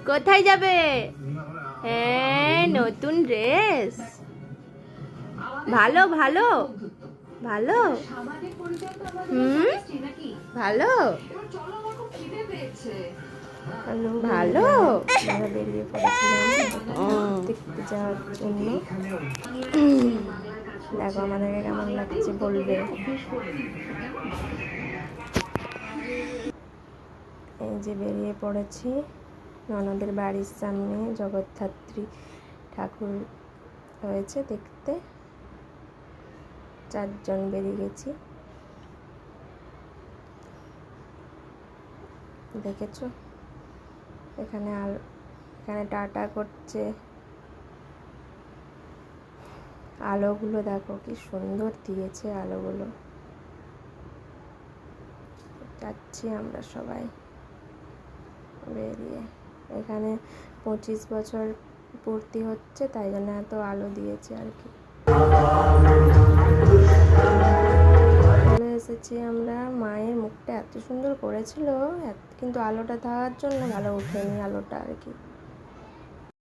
কোথায় যাবে? হ্যাঁ, নতুন ড্রেস। ভালো ভালো ভালো। হুম, ভালো ভালো। আমরা বেরিয়ে পড়েছিলাম দেখতে যাওয়ার জন্য। দেখো আমাদেরকে কেমন লাগছে বলবে। এই যে বেরিয়ে পড়েছি ননদের বাড়ির সামনে জগদ্ধাত্রী ঠাকুর হয়েছে দেখতে। 4 জন বেরিয়ে গেছি। দেখেছো এখানে এখানে টাটা করছে। আলোগুলো দেখো কি সুন্দর দিয়েছে আলোগুলো। যাচ্ছি আমরা সবাই বেরিয়ে। এখানে 25 বছর পূর্তি হচ্ছে, তাই জন্য এত আলো দিয়েছে আর কি। চলে এসেছি আমরা। মায়ের মুখটা এত সুন্দর করেছিল, কিন্তু আলোটা থাকার জন্য ভালো ওঠেনি আলোটা আর কি।